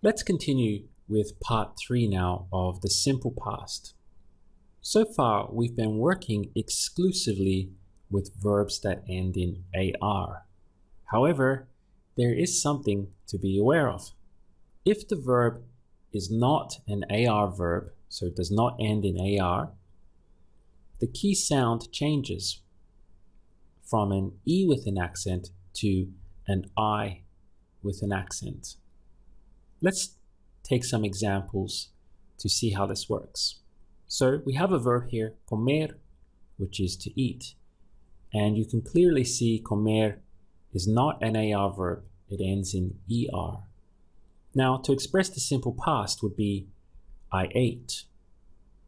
Let's continue with part 3 now of the simple past. So far, we've been working exclusively with verbs that end in AR. However, there is something to be aware of. If the verb is not an AR verb, so it does not end in AR, the key sound changes from an E with an accent to an I with an accent. Let's take some examples to see how this works. So we have a verb here, comer, which is to eat. And you can clearly see comer is not an AR verb. It ends in ER. Now, to express the simple past would be I ate.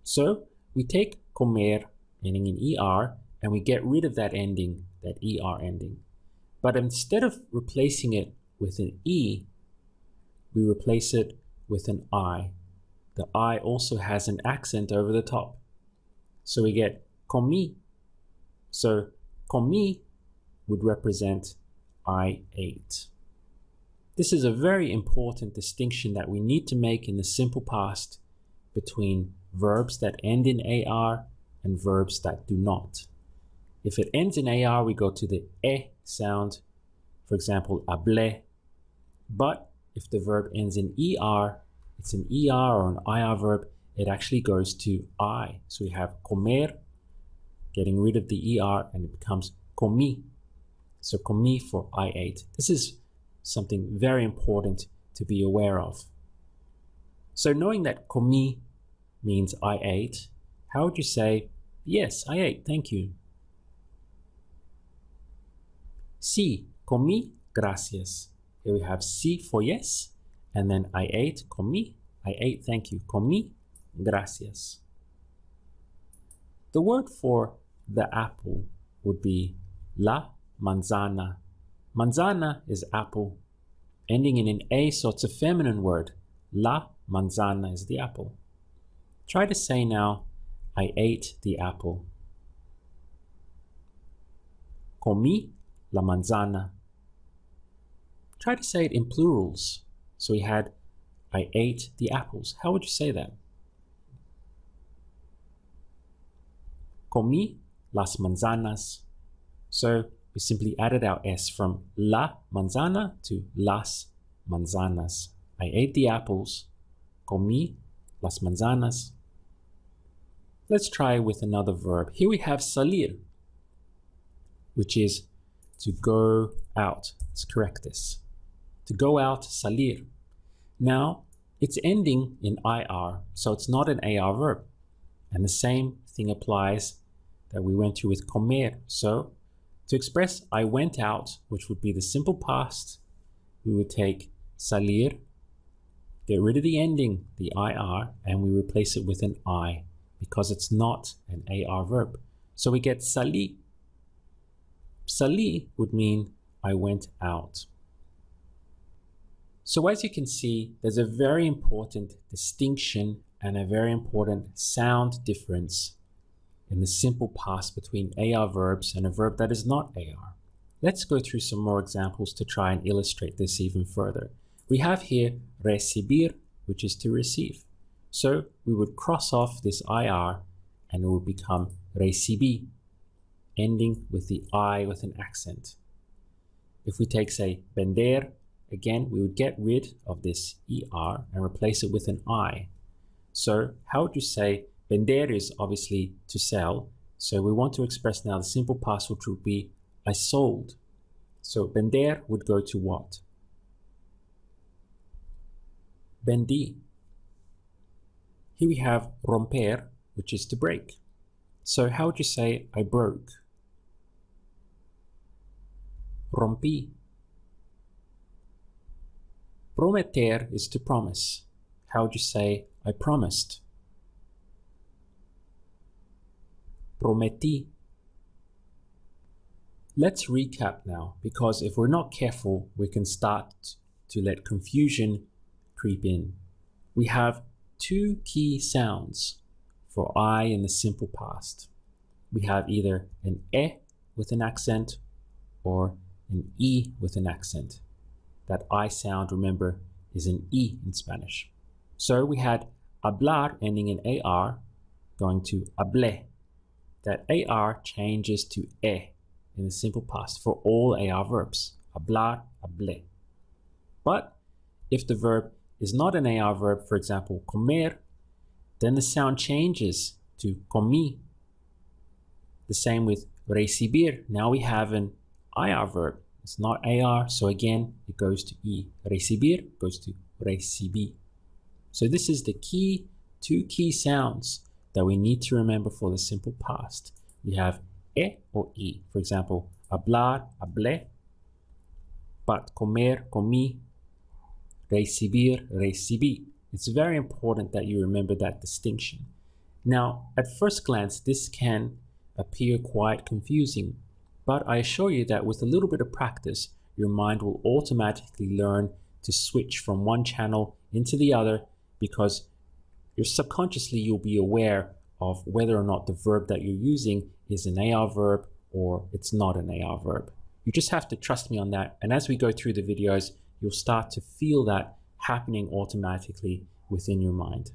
So we take comer, ending in ER, and we get rid of that ending, that ER ending. But instead of replacing it with an E, we replace it with an I. The I also has an accent over the top. So we get comi. So comi would represent I ate. This is a very important distinction that we need to make in the simple past between verbs that end in AR and verbs that do not. If it ends in AR, we go to the E sound, for example, hablé. But if the verb ends in ER, it's an ER or an IR verb, it actually goes to I. So we have comer, getting rid of the ER, and it becomes comi. So comi for I ate. This is something very important to be aware of. So knowing that comi means I ate, how would you say, yes, I ate, thank you? Sí, comí, gracias. Here we have sí for yes, and then I ate, comí, I ate, thank you, comí, gracias. The word for the apple would be la manzana. Manzana is apple, ending in an A, so it's a feminine word. La manzana is the apple. Try to say now, I ate the apple. Comí la manzana. Try to say it in plurals. So we had, I ate the apples. How would you say that? Comí las manzanas. So we simply added our S from la manzana to las manzanas. I ate the apples. Comí las manzanas. Let's try with another verb. Here we have salir, which is to go out. Let's correct this. To go out, salir. Now, it's ending in IR, so it's not an AR verb. And the same thing applies that we went through with comer. So, to express I went out, which would be the simple past, we would take salir, get rid of the ending, the IR, and we replace it with an I, because it's not an AR verb. So we get salí. Salí would mean I went out. So as you can see, there's a very important distinction and a very important sound difference in the simple past between AR verbs and a verb that is not AR. Let's go through some more examples to try and illustrate this even further. We have here recibir, which is to receive. So we would cross off this IR and it would become recibí, ending with the I with an accent. If we take, say, vender, again, we would get rid of this ER and replace it with an I. So how would you say, vender is obviously to sell. So we want to express now the simple past, which would be I sold. So vender would go to what? Vendí. Here we have romper, which is to break. So how would you say I broke? Rompí. Prometer is to promise. How would you say I promised? Prometí. Let's recap now, because if we're not careful, we can start to let confusion creep in. We have two key sounds for I in the simple past. We have either an E with an accent or an E with an accent. That I sound, remember, is an E in Spanish. So we had hablar ending in AR going to hablé. That AR changes to E in the simple past for all AR verbs. Hablar, hablé. But if the verb is not an AR verb, for example, comer, then the sound changes to comí. The same with recibir. Now we have an IR verb. It's not AR, so again, it goes to E. Recibir goes to recibí. So this is the two key sounds that we need to remember for the simple past. We have E or E. For example, hablar, hablé, but comer, comí, recibir, recibí. It's very important that you remember that distinction. Now, at first glance, this can appear quite confusing, but I assure you that with a little bit of practice, your mind will automatically learn to switch from one channel into the other, because subconsciously you'll be aware of whether or not the verb that you're using is an AR verb or it's not an AR verb. You just have to trust me on that, and as we go through the videos, you'll start to feel that happening automatically within your mind.